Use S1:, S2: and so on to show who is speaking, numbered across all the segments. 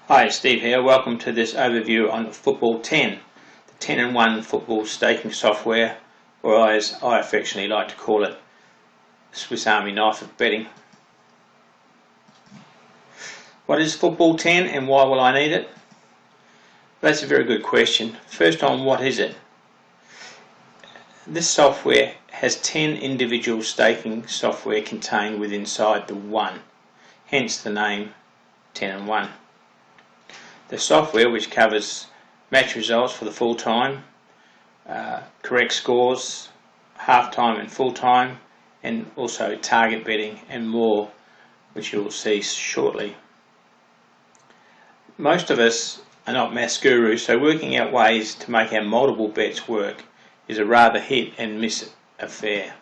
S1: Hi, Steve here. Welcome to this overview on Football 10, the 10-in-1 football staking software, or as I affectionately like to call it, Swiss Army knife of betting. What is Football 10 and why will I need it? That's a very good question. First on, what is it? This software has 10 individual staking software contained within inside the one, hence the name 10-in-1. The software, which covers match results for the full time, correct scores, half time and full time, and also target betting and more, which you will see shortly. Most of us are not maths gurus, so working out ways to make our multiple bets work is a rather hit and miss affair.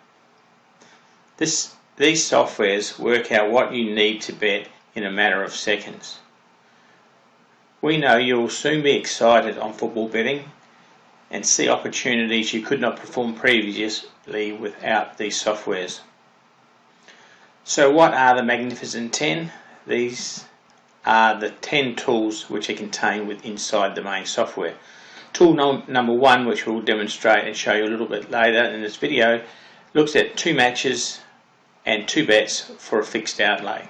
S1: These softwares work out what you need to bet in a matter of seconds. We know you will soon be excited on football betting and see opportunities you could not perform previously without these softwares. So what are the Magnificent 10? These are the 10 tools which are contained inside the main software. Tool number 1, which we'll demonstrate and show you a little bit later in this video, looks at 2 matches and 2 bets for a fixed outlay.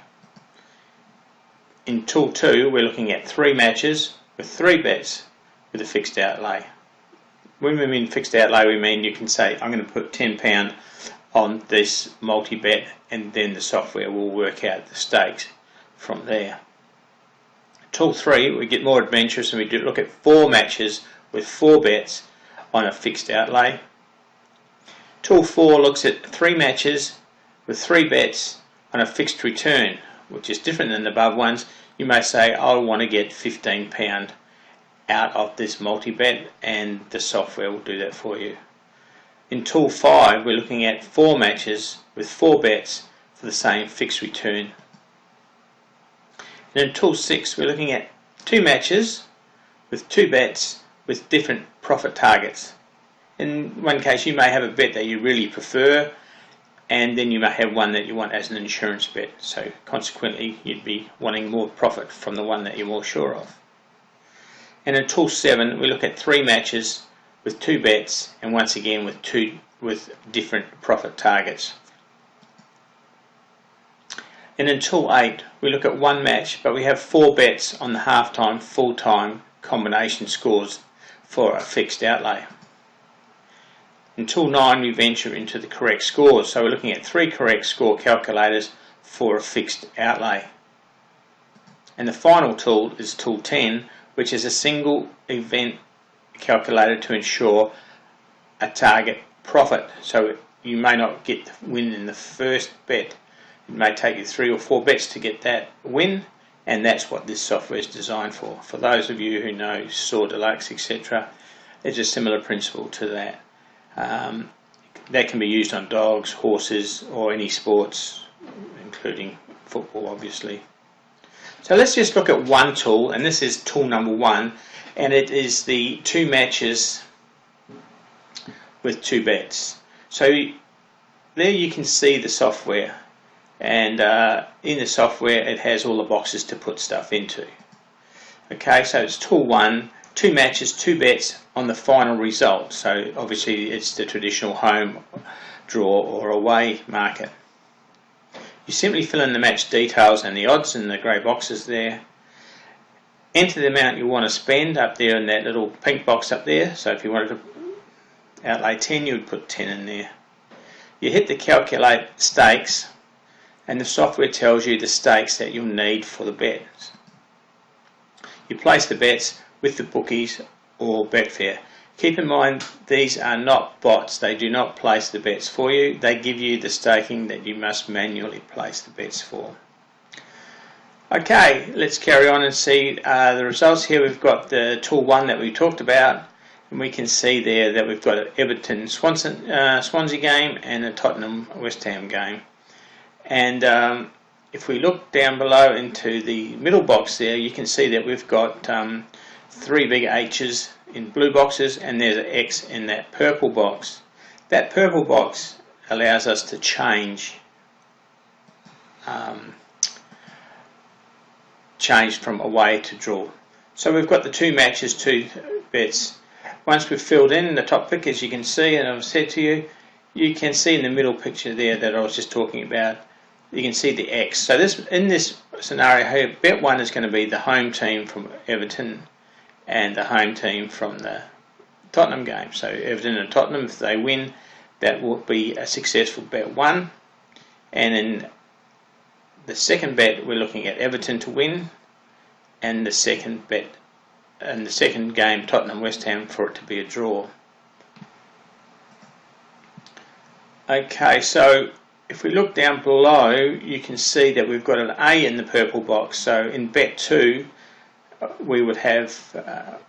S1: In tool 2, we're looking at 3 matches with 3 bets with a fixed outlay. When we mean fixed outlay, we mean you can say, I'm going to put £10 on this multi-bet, and then the software will work out the stakes from there. Tool 3, we get more adventurous and we look at 4 matches with 4 bets on a fixed outlay. Tool 4 looks at 3 matches with 3 bets on a fixed return, which is different than the above ones. You may say, I want to get £15 out of this multi-bet, and the software will do that for you. In tool 5, we're looking at 4 matches with 4 bets for the same fixed return. And in tool 6, we're looking at 2 matches with 2 bets with different profit targets. In one case, you may have a bet that you really prefer, and then you may have one that you want as an insurance bet, so consequently you'd be wanting more profit from the one that you're more sure of. And in tool 7, we look at 3 matches with 2 bets, and once again with different profit targets. And in tool 8, we look at 1 match, but we have 4 bets on the half-time, full-time combination scores for a fixed outlay. In tool 9, we venture into the correct scores, so we're looking at 3 correct score calculators for a fixed outlay. And the final tool is tool 10, which is a single event calculator to ensure a target profit. So you may not get the win in the first bet. It may take you 3 or 4 bets to get that win, and that's what this software is designed for. For those of you who know Saw Deluxe, etc., it's a similar principle to that. That can be used on dogs, horses, or any sports, including football, obviously. So let's just look at one tool, and this is tool number 1, and it is the 2 matches with 2 bets. So there you can see the software, and in the software it has all the boxes to put stuff into. Okay, so it's tool 1, 2 matches, 2 bets on the final result. So obviously it's the traditional home, draw or away market. You simply fill in the match details and the odds in the grey boxes there. Enter the amount you want to spend up there in that little pink box up there. So if you wanted to outlay 10, you would put 10 in there. You hit the calculate stakes, and the software tells you the stakes that you'll need for the bets. You place the bets with the bookies or Betfair. Keep in mind, these are not bots. They do not place the bets for you. They give you the staking that you must manually place the bets for. Okay, let's carry on and see the results here. We've got the tool 1 that we talked about, and we can see there that we've got an Everton Swansea game and a Tottenham West Ham game. And if we look down below into the middle box there, you can see that we've got 3 big H's in blue boxes, and there's an X in that purple box. That purple box allows us to change changed from away to draw. So we've got the 2 matches, 2 bets. Once we've filled in the top pick, as you can see, and I've said to you, you can see in the middle picture there that I was just talking about, you can see the X. So in this scenario here, bet 1 is going to be the home team from Everton and the home team from the Tottenham game. So Everton and Tottenham, if they win, that will be a successful bet 1. And in the second bet, we're looking at Everton to win, and the second bet, and the second game, Tottenham West Ham, for it to be a draw. Okay, so if we look down below, you can see that we've got an A in the purple box. So in bet 2, we would have,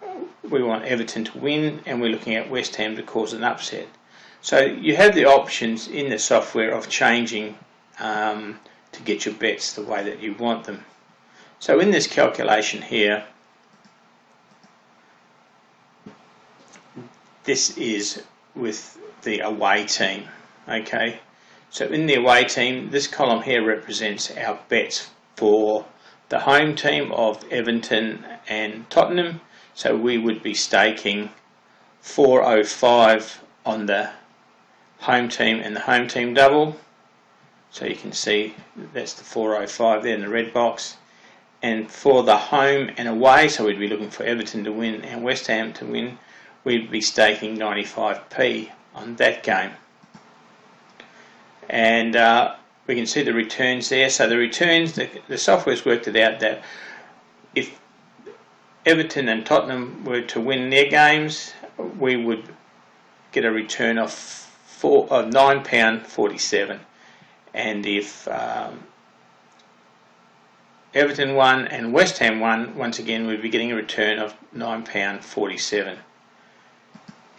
S1: we want Everton to win, and we're looking at West Ham to cause an upset. So you have the options in the software of changing to get your bets the way that you want them. So in this calculation here, this is with the away team. Okay, so in the away team, this column here represents our bets for the home team of Everton and Tottenham. So we would be staking 405 on the home team and the home team double. So you can see that's the 405 there in the red box. And for the home and away, so we'd be looking for Everton to win and West Ham to win, we'd be staking 95p on that game. And we can see the returns there. So the returns, the software's worked it out that if Everton and Tottenham were to win their games, we would get a return of £9.47. And if Everton won and West Ham won, once again we'd be getting a return of £9.47.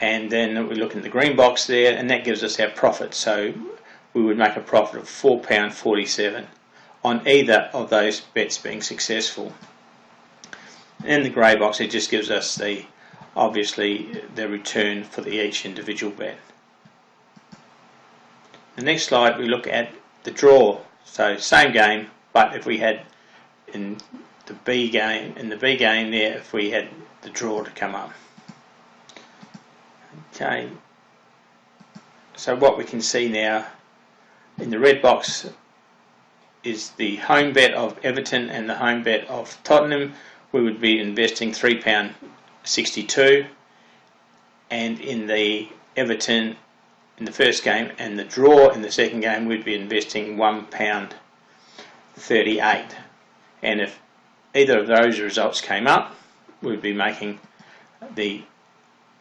S1: And then we look in the green box there, and that gives us our profit. So we would make a profit of £4.47 on either of those bets being successful. And in the grey box, it just gives us obviously the return for each individual bet. The next slide, we look at the draw. So same game, but if we had in the B game there, if we had the draw to come up. Okay, so what we can see now in the red box is the home bet of Everton and the home bet of Tottenham. We would be investing £3.62, and in the Everton in the first game and the draw in the second game, we'd be investing £1.38. And if either of those results came up, we'd be making the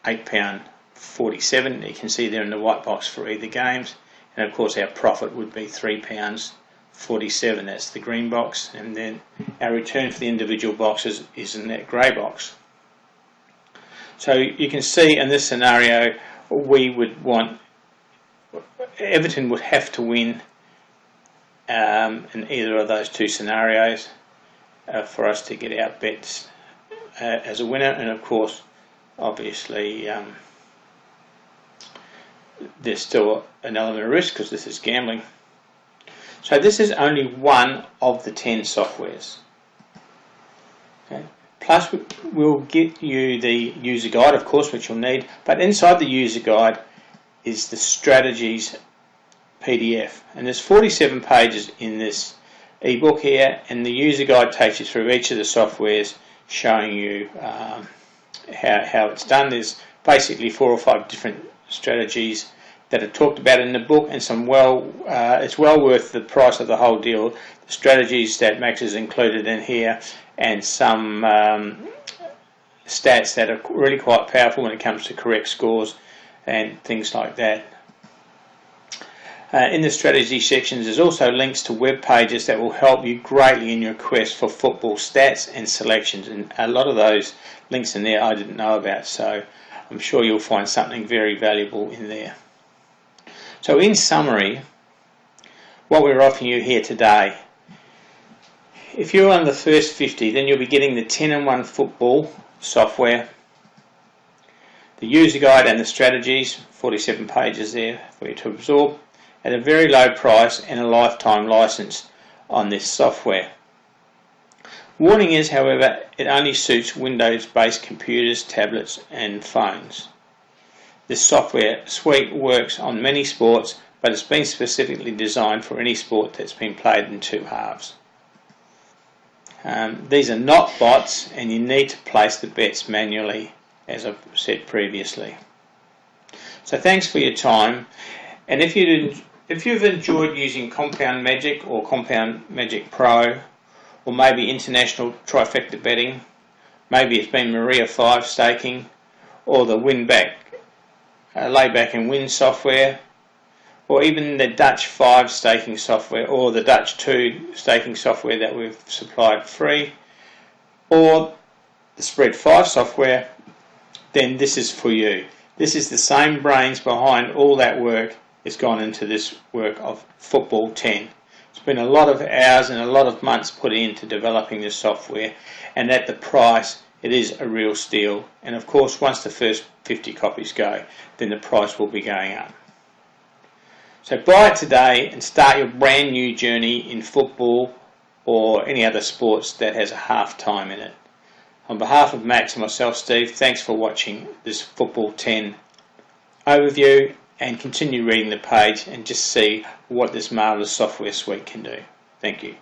S1: £8.47. You can see there in the white box for either games. And of course our profit would be £3.47. That's the green box. And then our return for the individual boxes is in that grey box. So you can see in this scenario, we would want Everton would have to win in either of those two scenarios for us to get our bets as a winner. And of course, obviously, there's still an element of risk because this is gambling. So this is only one of the 10 softwares. Okay. Plus, we'll get you the user guide, of course, which you'll need. But inside the user guide is the strategies PDF, and there's 47 pages in this ebook here, and the user guide takes you through each of the softwares, showing you how it's done. There's basically 4 or 5 different strategies that are talked about in the book, and some it's well worth the price of the whole deal. The strategies that Max has included in here, and some stats that are really quite powerful when it comes to correct scores and things like that. In the strategy sections, there's also links to web pages that will help you greatly in your quest for football stats and selections, and a lot of those links in there I didn't know about, so I'm sure you'll find something very valuable in there. So in summary, what we're offering you here today, if you're on the first 50, then you'll be getting the 10-in-1 football software, the user guide and the strategies, 47 pages there for you to absorb, at a very low price and a lifetime license on this software. Warning is, however, it only suits Windows-based computers, tablets and phones. This software suite works on many sports, but it's been specifically designed for any sport that's been played in two halves. These are not bots, and you need to place the bets manually, as I've said previously. So thanks for your time, and if you've enjoyed using Compound Magic or Compound Magic Pro, or maybe International Trifecta Betting, maybe it's been Maria 5 staking, or the Layback and Win software, or even the Dutch 5 staking software, or the Dutch 2 staking software that we've supplied free, or the Spread 5 software, then this is for you. This is the same brains behind all that work that's gone into this work of Football 10. It's been a lot of hours and a lot of months put into developing this software, and at the price it is a real steal. And of course, once the first 50 copies go, then the price will be going up. So buy it today and start your brand new journey in football or any other sports that has a half time in it. On behalf of Max and myself, Steve, thanks for watching this Football 10 overview, and continue reading the page and just see what this marvellous software suite can do. Thank you.